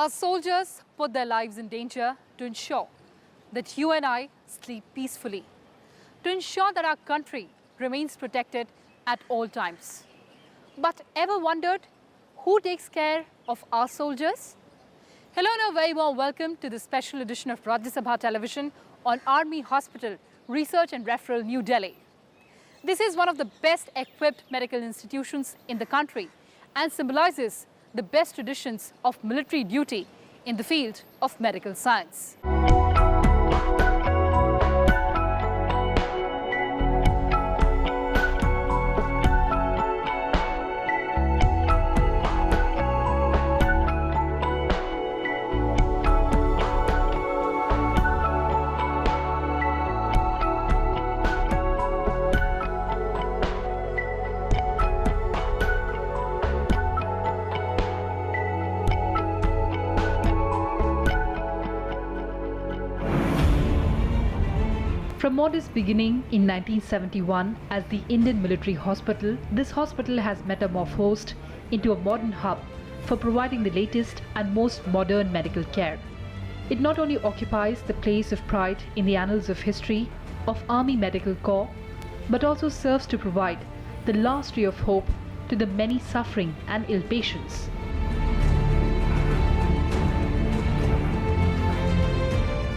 Our soldiers put their lives in danger to ensure that you and I sleep peacefully, to ensure that our country remains protected at all times. But ever wondered who takes care of our soldiers? Hello and a very warm welcome to this special edition of Rajya Sabha Television on Army Hospital Research and Referral, New Delhi. This is one of the best equipped medical institutions in the country and symbolizes the best traditions of military duty in the field of medical science. From modest beginning in 1971 as the Indian Military Hospital, this hospital has metamorphosed into a modern hub for providing the latest and most modern medical care. It not only occupies the place of pride in the annals of history of Army Medical Corps, but also serves to provide the last ray of hope to the many suffering and ill patients.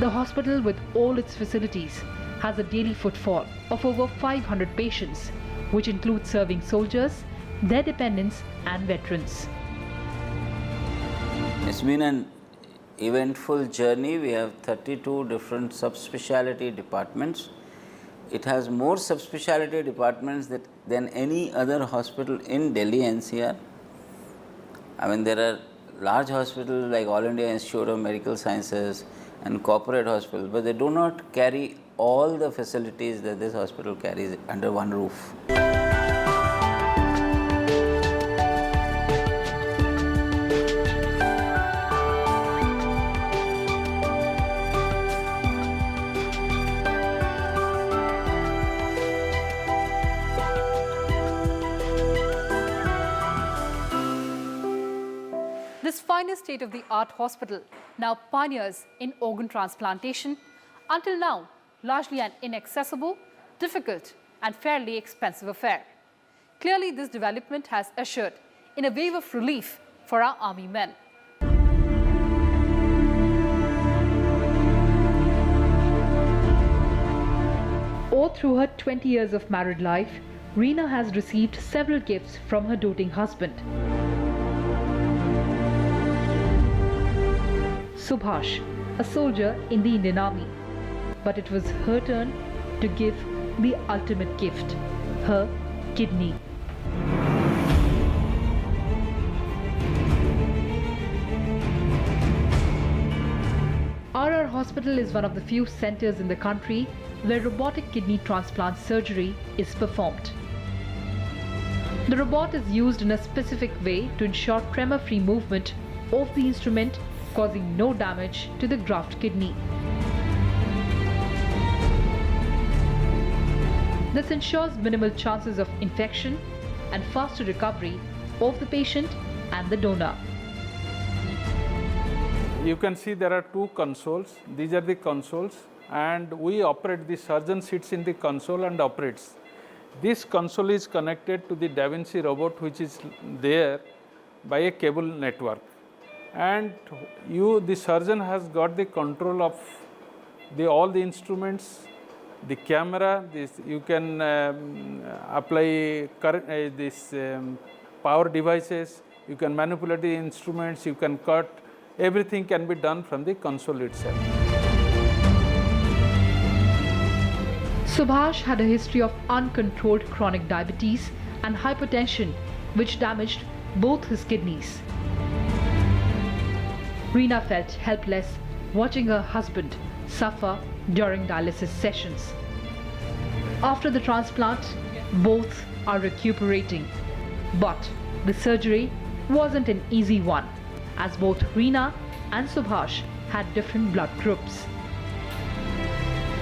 The hospital, with all its facilities, has a daily footfall of over 500 patients, which includes serving soldiers, their dependents and veterans. It's been an eventful journey. We have 32 different subspecialty departments. It has more subspecialty departments than any other hospital in Delhi NCR. I mean, there are large hospitals like All India Institute of Medical Sciences and corporate hospitals, but they do not carry all the facilities that this hospital carries under one roof. This finest state-of-the-art hospital now pioneers in organ transplantation, until now largely an inaccessible, difficult and fairly expensive affair. Clearly, this development has ushered in a wave of relief for our army men. All through her 20 years of married life, Reena has received several gifts from her doting husband. Subhash, a soldier in the Indian Army. But it was her turn to give the ultimate gift, her kidney. RR Hospital is one of the few centers in the country where robotic kidney transplant surgery is performed. The robot is used in a specific way to ensure tremor-free movement of the instrument, causing no damage to the graft kidney. This ensures minimal chances of infection and faster recovery of the patient and the donor. You can see there are two consoles. These are the consoles, and we operate. The surgeon sits in the console and operates. This console is connected to the Da Vinci robot, which is there by a cable network. And the surgeon has got the control of all the instruments, the camera. You can apply power devices. You can manipulate the instruments. You can cut. Everything can be done from the console itself. Subhash had a history of uncontrolled chronic diabetes and hypertension, which damaged both his kidneys. Reena felt helpless watching her husband suffer during dialysis sessions. After the transplant, both are recuperating. But the surgery wasn't an easy one, as both Reena and Subhash had different blood groups.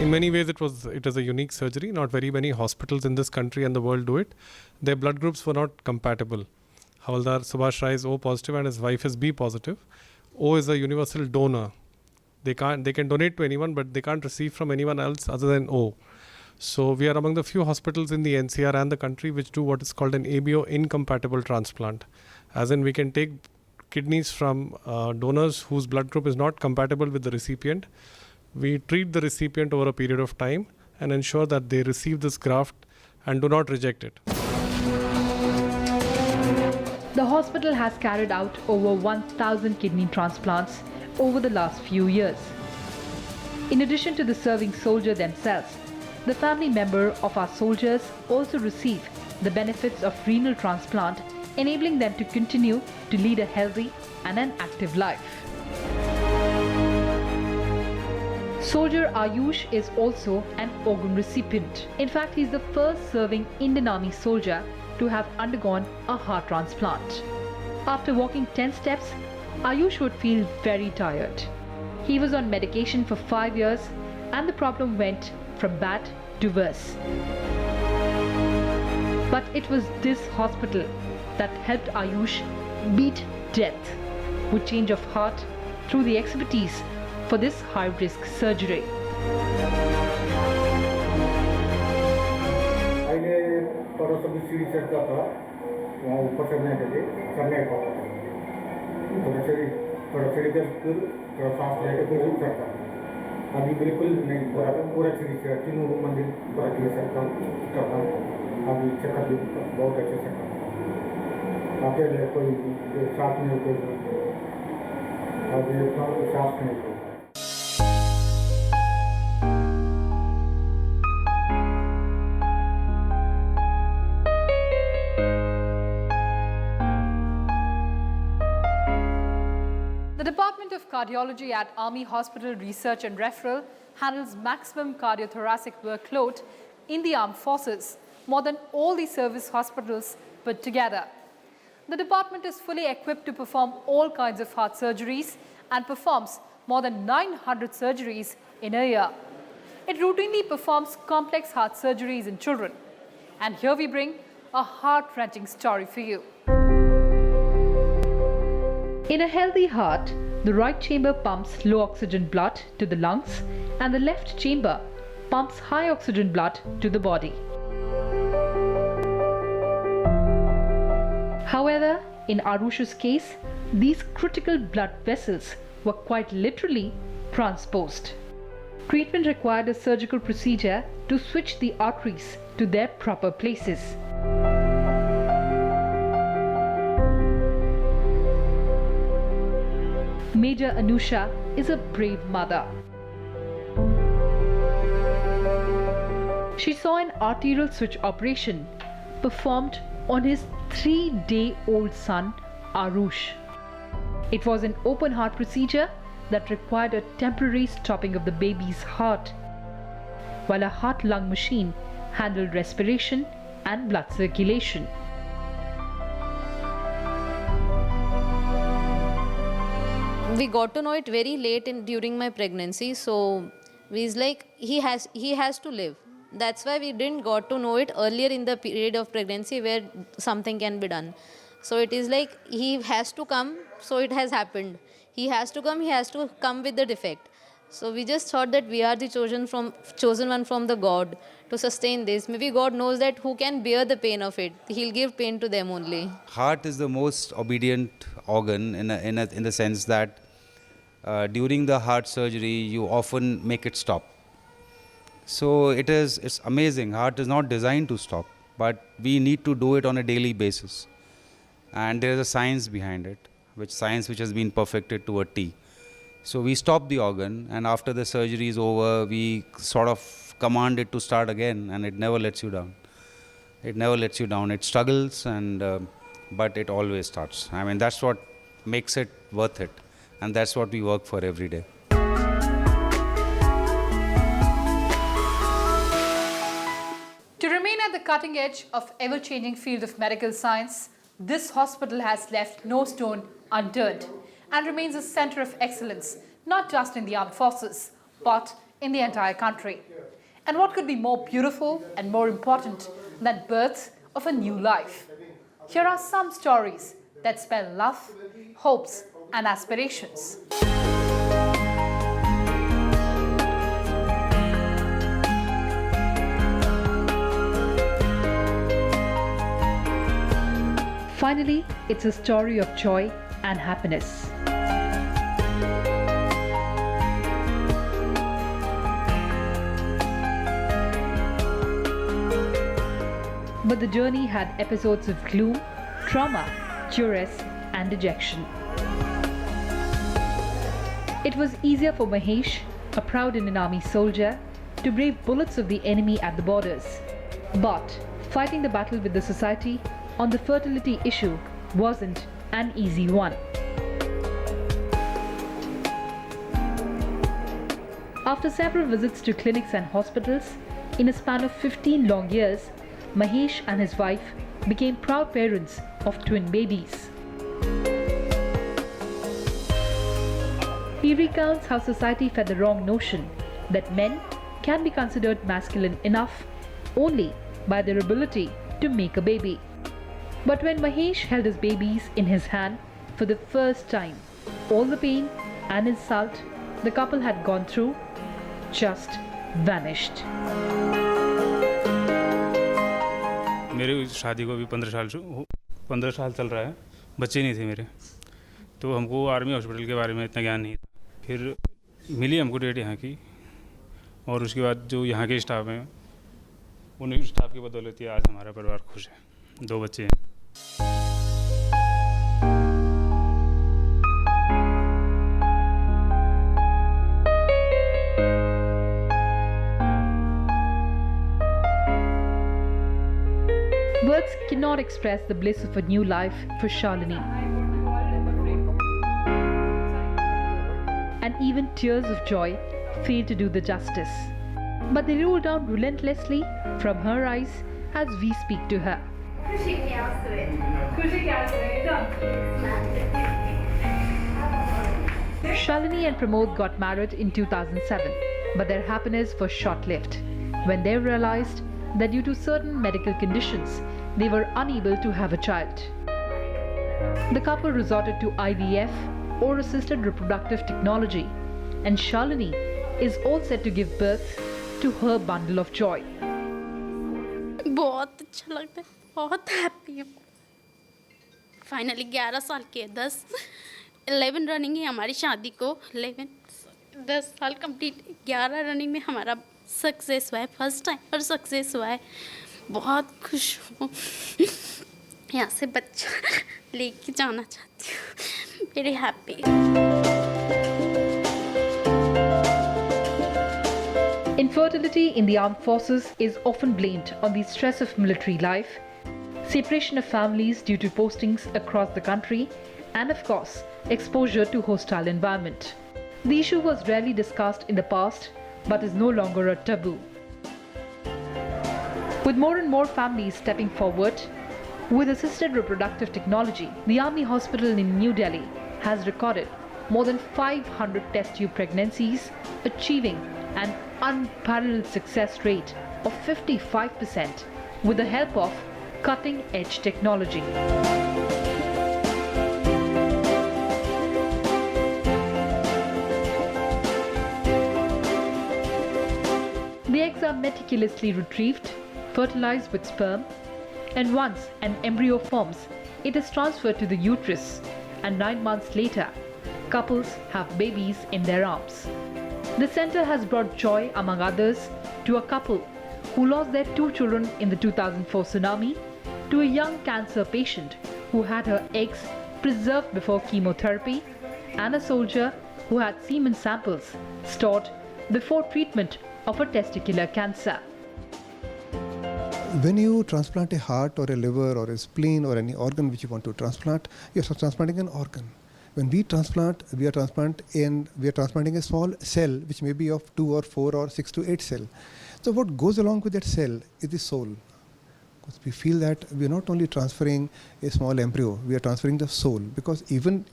In many ways, it was a unique surgery. Not very many hospitals in this country and the world do it. Their blood groups were not compatible. Havaldar Subhash Rai is O positive and his wife is B positive. O is a universal donor. They can donate to anyone, but they can't receive from anyone else other than O. So we are among the few hospitals in the NCR and the country which do what is called an ABO incompatible transplant. As in, we can take kidneys from donors whose blood group is not compatible with the recipient. We treat the recipient over a period of time and ensure that they receive this graft and do not reject it. The hospital has carried out over 1,000 kidney transplants over the last few years. In addition to the serving soldier themselves, the family member of our soldiers also receive the benefits of renal transplant, enabling them to continue to lead a healthy and an active life. Soldier Ayush is also an organ recipient. In fact, he is the first serving Indian Army soldier to have undergone a heart transplant. After walking 10 steps, Ayush would feel very tired. He was on medication for 5 years and the problem went from bad to worse. But it was this hospital that helped Ayush beat death with change of heart through the expertise for this high-risk surgery. सीढ़ी चढ़ता था वहाँ ऊपर चढ़ने के लिए चढ़ने का थोड़ा सीढ़ी जब थोड़ा सांस लेके फिर चढ़ता अभी बिल्कुल नहीं पूरा सीढ़ी चढ़ तीनों मंदिर पूरा क्लियर चढ़ता अभी चक्कर भी बहुत अच्छे से अकेले कोई साथ में कोई अभी सांस नहीं होता। The Department of Cardiology at Army Hospital Research and Referral handles maximum cardiothoracic workload in the armed forces, more than all the service hospitals put together. The department is fully equipped to perform all kinds of heart surgeries and performs more than 900 surgeries in a year. It routinely performs complex heart surgeries in children. And here we bring a heart-wrenching story for you. In a healthy heart, the right chamber pumps low oxygen blood to the lungs and the left chamber pumps high oxygen blood to the body. However, in Arush's case, these critical blood vessels were quite literally transposed. Treatment required a surgical procedure to switch the arteries to their proper places. Major Anusha is a brave mother. She saw an arterial switch operation performed on his 3-day-old son, Arush. It was an open heart procedure that required a temporary stopping of the baby's heart, while a heart-lung machine handled respiration and blood circulation. We got to know it very late during my pregnancy, so we like he has to live. That's why we didn't got to know it earlier in the period of pregnancy where something can be done. So it is like he has to come, so it has happened. He has to come with the defect. So we just thought that we are the chosen one from the God to sustain this. Maybe God knows that who can bear the pain of it. He'll give pain to them only. Heart is the most obedient organ in the sense that during the heart surgery you often make it stop. So it's amazing. Heart is not designed to stop, but we need to do it on a daily basis. And there is a science behind it, which has been perfected to a T. So we stop the organ, and after the surgery is over, we sort of command it to start again, and it never lets you down. It never lets you down. It struggles, but it always starts. I mean, that's what makes it worth it, and that's what we work for every day. To remain at the cutting edge of ever-changing field of medical science, this hospital has left no stone unturned and remains a center of excellence, not just in the armed forces, but in the entire country. And what could be more beautiful and more important than birth of a new life? Here are some stories that spell love, hopes, and aspirations. Finally, it's a story of joy and happiness. But the journey had episodes of gloom, trauma, duress, and dejection. It was easier for Mahesh, a proud Indian Army soldier, to brave bullets of the enemy at the borders. But fighting the battle with the society on the fertility issue wasn't an easy one. After several visits to clinics and hospitals, in a span of 15 long years, Mahesh and his wife became proud parents of twin babies. He recounts how society fed the wrong notion that men can be considered masculine enough only by their ability to make a baby. But when Mahesh held his babies in his hand for the first time, all the pain and insult the couple had gone through just vanished. मेरी शादी को भी 15 साल चल रहा है, बच्चे नहीं थे मेरे, तो हमको आर्मी हॉस्पिटल के बारे में इतना ज्ञान नहीं था। फिर मिली हमको डेट यहाँ की, और उसके बाद जो यहाँ के स्टाफ हैं, उन स्टाफ की बदौलत आज हमारा परिवार खुश है, 2 बच्चे हैं। Words cannot express the bliss of a new life for Shalini. And even tears of joy fail to do the justice. But they roll down relentlessly from her eyes as we speak to her. Shalini and Pramod got married in 2007, but their happiness was short-lived when they realized that due to certain medical conditions, they were unable to have a child. The couple resorted to IVF or assisted reproductive technology, and Shalini is all set to give birth to her bundle of joy. बहुत अच्छा लगता है, बहुत happy हूँ। Finally 11 साल के 11 running है हमारी शादी को, 10 साल कंप्लीट, 11 रनिंग में हमारा सक्सेस हुआ है, फर्स्ट टाइम और सक्सेस हुआ है। बहुत खुश हूँ, यहाँ से बच्चा लेके जाना चाहती हूँ, very happy. Infertility in the armed forces is often blamed on the stress of military life, separation of families due to postings across the country, and of course, exposure to hostile environment. The issue was rarely discussed in the past, but is no longer a taboo. With more and more families stepping forward, with assisted reproductive technology, the Army Hospital in New Delhi has recorded more than 500 test tube pregnancies, achieving an unparalleled success rate of 55% with the help of cutting-edge technology. The eggs are meticulously retrieved, fertilized with sperm, and once an embryo forms, it is transferred to the uterus, and 9 months later, couples have babies in their arms. The center has brought joy, among others, to a couple who lost their 2 children in the 2004 tsunami, to a young cancer patient who had her eggs preserved before chemotherapy, and a soldier who had semen samples stored before treatment of a testicular cancer. When you transplant a heart or a liver or a spleen or any organ which you want to transplant, you're transplanting an organ. When we transplant, we are transplanting a small cell which may be of 2 or 4 or 6 to 8 cells. So what goes along with that cell is the soul. Because we feel that we are not only transferring a small embryo, we are transferring the soul. Because even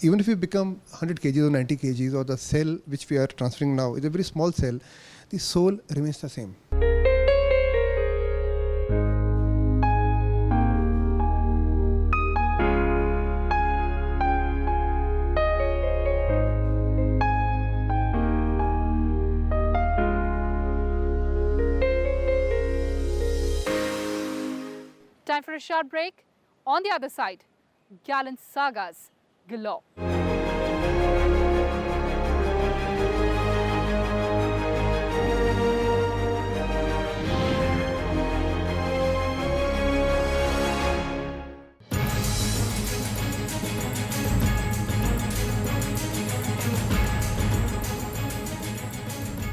if we become 100 kgs or 90 kgs, or the cell which we are transferring now is a very small cell, the soul remains the same. time for a short break. On the other side, gallant sagas galore.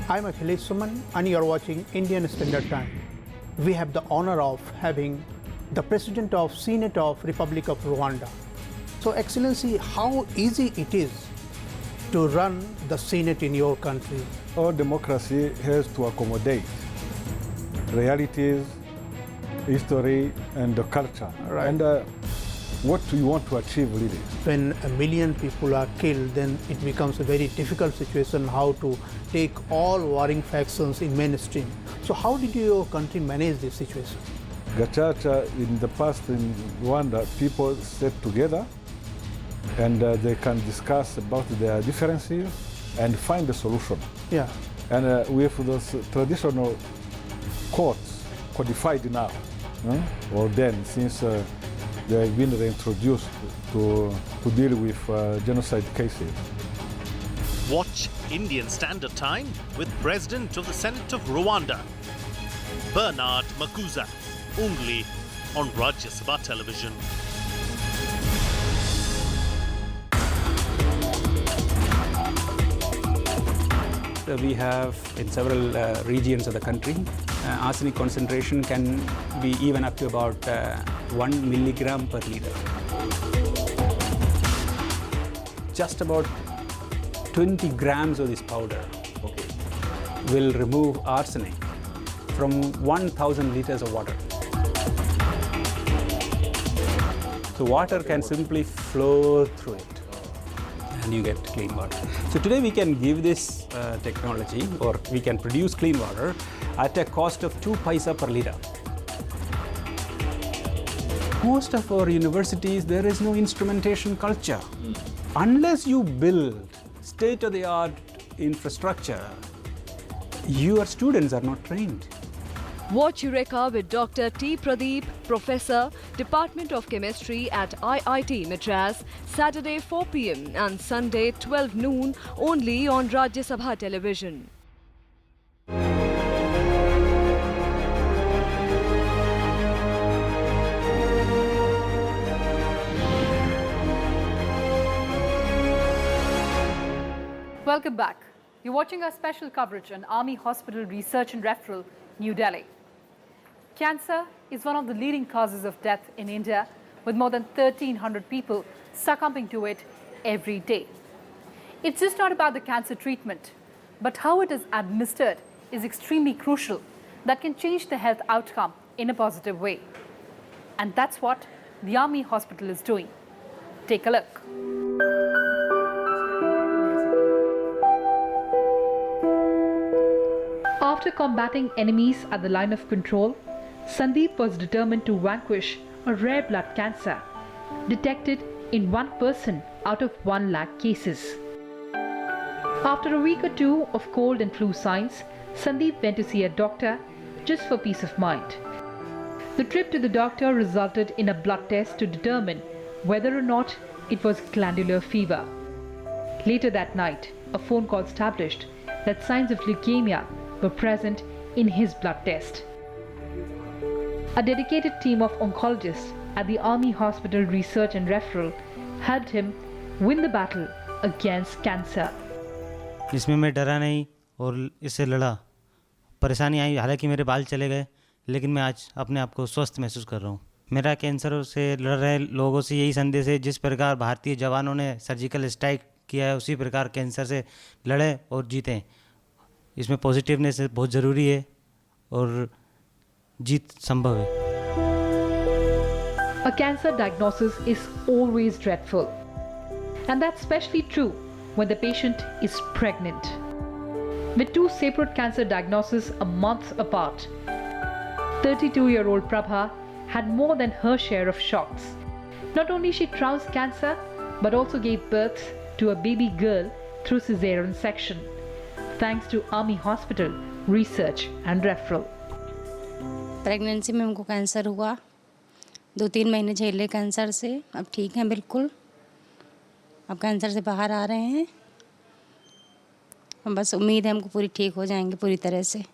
I'm Akhilesh Suman and you're watching Indian Standard Time. We have the honor of having the President of Senate of Republic of Rwanda. So Excellency, how easy it is to run the Senate in your country? All democracy has to accommodate realities, history, and the culture. Right. And what you want to achieve really. When 1 million people are killed, then it becomes a very difficult situation how to take all warring factions in mainstream. So how did your country manage this situation? Gacaca, in the past in Rwanda, people sit together and they can discuss about their differences and find a solution. Yeah. And with those traditional courts codified now, or then, since they have been reintroduced to deal with genocide cases. Watch Indian Standard Time with President of the Senate of Rwanda, Bernard Makuza, only on Rajya Sabha television. We have in several regions of the country, arsenic concentration can be even up to about 1 milligram per liter. Just about 20 grams of this powder will remove arsenic from 1,000 liters of water. So water can simply flow through it and you get clean water. So today we can give this technology, or we can produce clean water at a cost of 2 paisa per liter. Most of our universities, there is no instrumentation culture. Unless you build state-of-the-art infrastructure, your students are not trained. Watch Eureka with Dr. T. Pradeep, Professor, Department of Chemistry at IIT Madras, Saturday 4 p.m. and Sunday 12 noon only on Rajya Sabha television. Welcome back. You're watching our special coverage on Army Hospital Research and Referral, New Delhi. Cancer is one of the leading causes of death in India, with more than 1,300 people succumbing to it every day. It's just not about the cancer treatment, but how it is administered is extremely crucial that can change the health outcome in a positive way. And that's what the Army Hospital is doing. Take a look. After combating enemies at the line of control, Sandeep was determined to vanquish a rare blood cancer detected in 1% out of 1 lakh cases. After a week or two of cold and flu signs, Sandeep went to see a doctor just for peace of mind. The trip to the doctor resulted in a blood test to determine whether or not it was glandular fever. Later that night, a phone call established that signs of leukemia were present in his blood test. A dedicated team of oncologists at the Army Hospital Research and Referral helped him win the battle against cancer. इसमें मैं डरा नहीं और इससे लड़ा. परेशानी आई, हालांकि मेरे बाल चले गए, लेकिन मैं आज अपने आप को स्वस्थ महसूस कर रहा हूँ. मेरा कैंसर से लड़ रहे लोगों से यही संदेश है, जिस प्रकार भारतीय जवानों ने सर्जिकल स्ट्राइक किया है, उसी प्रकार कैंसर से लड़ें और जीतें. इसमें पॉजिटिवनेस बहुत ज़रूरी है और जीत संभव है. A cancer diagnosis is always dreadful, and that's especially true when the patient is pregnant. With 2 separate cancer diagnoses a month apart, 32-year-old Prabha had more than her share of shocks. Not only she trounced cancer, but also gave birth to a baby girl through cesarean section, thanks to Army Hospital Research and Referral. Pregnancy में हमको cancer हुआ 2-3 महीने झेले cancer से, अब ठीक हैं बिल्कुल, अब कैंसर से बाहर आ रहे हैं, बस उम्मीद है हमको पूरी ठीक हो जाएंगे पूरी तरह से।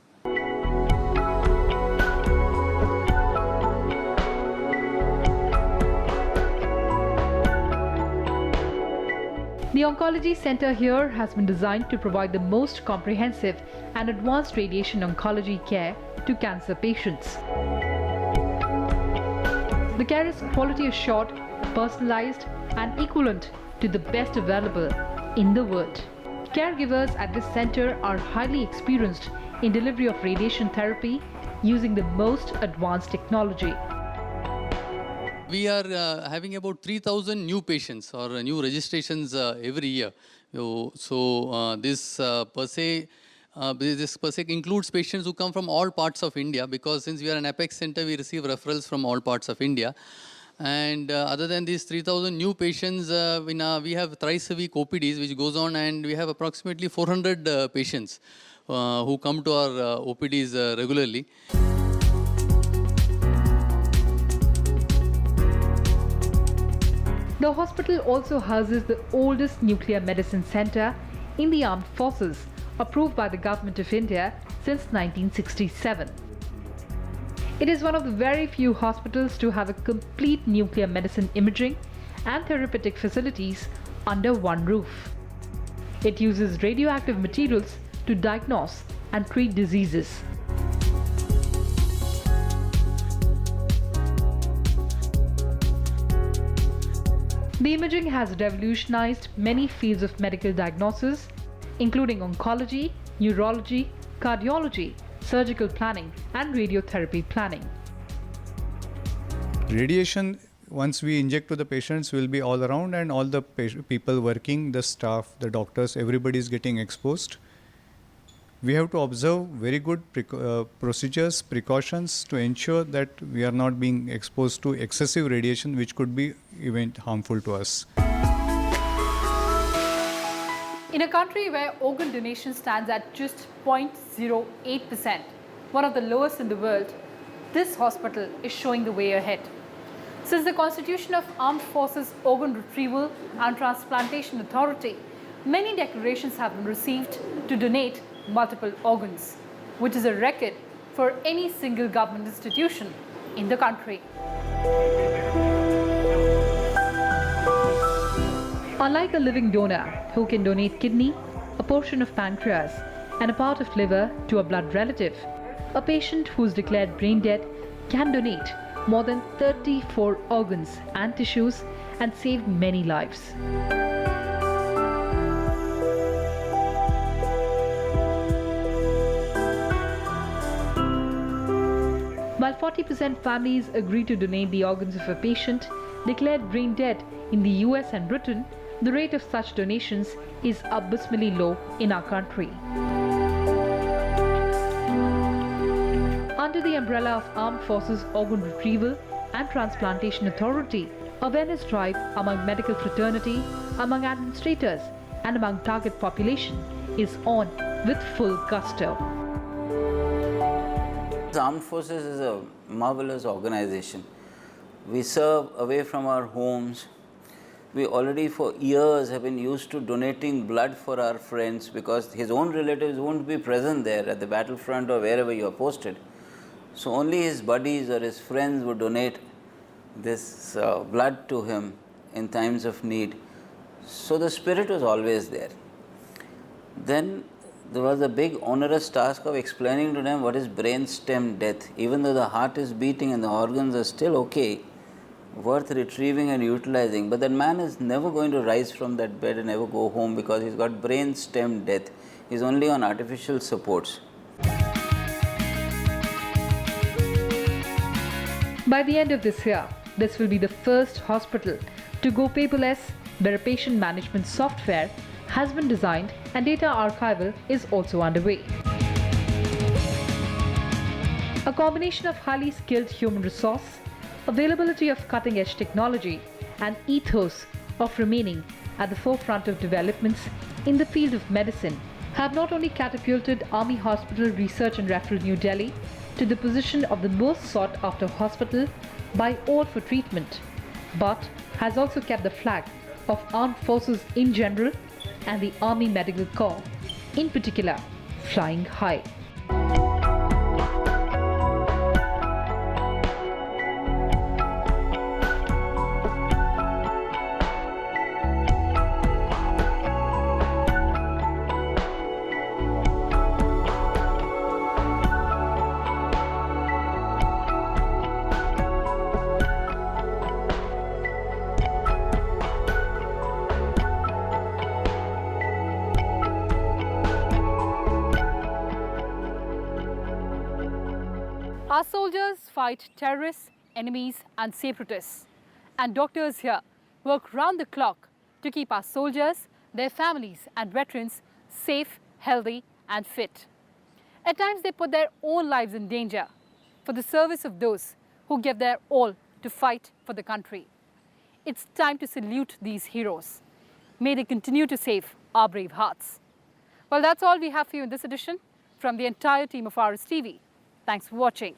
The Oncology Center here has been designed to provide the most comprehensive and advanced radiation oncology care to cancer patients. The care is quality assured, personalized and equivalent to the best available in the world. Caregivers at this center are highly experienced in delivery of radiation therapy using the most advanced technology. We are having about 3,000 new patients or new registrations every year. This per se includes patients who come from all parts of India, because since we are an apex center, we receive referrals from all parts of India. And other than these 3,000 new patients, we have thrice a week OPDs which goes on, and we have approximately 400 patients who come to our OPDs regularly. The hospital also houses the oldest nuclear medicine center in the armed forces, approved by the Government of India since 1967. It is one of the very few hospitals to have a complete nuclear medicine imaging and therapeutic facilities under one roof. It uses radioactive materials to diagnose and treat diseases. The imaging has revolutionized many fields of medical diagnosis, including oncology, neurology, cardiology, surgical planning, and radiotherapy planning. Radiation, once we inject to the patients, will be all around, and all the people working, the staff, the doctors, everybody is getting exposed. We have to observe very good procedures, precautions to ensure that we are not being exposed to excessive radiation, which could be even harmful to us. In a country where organ donation stands at just 0.08%, one of the lowest in the world, this hospital is showing the way ahead. Since the constitution of Armed Forces Organ Retrieval and Transplantation Authority, many declarations have been received to donate multiple organs, which is a record for any single government institution in the country. Unlike a living donor who can donate kidney, a portion of pancreas, and a part of liver to a blood relative, a patient who is declared brain dead can donate more than 34 organs and tissues and save many lives. While 40% families agree to donate the organs of a patient declared brain dead in the US and Britain, the rate of such donations is abysmally low in our country. Under the umbrella of Armed Forces Organ Retrieval and Transplantation Authority, awareness drive among medical fraternity, among administrators, and among target population is on with full gusto. The Armed Forces is a marvelous organization. We serve away from our homes. We already for years have been used to donating blood for our friends, because his own relatives won't be present there at the battlefront or wherever you are posted. So only his buddies or his friends would donate this blood to him in times of need. So the spirit was always there. Then there was a big onerous task of explaining to them what is brain stem death. Even though the heart is beating and the organs are still okay, worth retrieving and utilizing, but that man is never going to rise from that bed and ever go home, because he's got brain stem death. He's only on artificial supports. By the end of this year, this will be the first hospital to go paperless, where a patient management software has been designed and data archival is also underway. A combination of highly skilled human resource, availability of cutting-edge technology, and ethos of remaining at the forefront of developments in the field of medicine have not only catapulted Army Hospital Research and Referral New Delhi to the position of the most sought after hospital by all for treatment, but has also kept the flag of armed forces in general and the Army Medical Corps in particular flying high. Our soldiers fight terrorists, enemies and separatists. And doctors here work round the clock to keep our soldiers, their families and veterans safe, healthy and fit. At times they put their own lives in danger for the service of those who give their all to fight for the country. It's time to salute these heroes. May they continue to save our brave hearts. Well, that's all we have for you in this edition. From the entire team of RS TV, thanks for watching.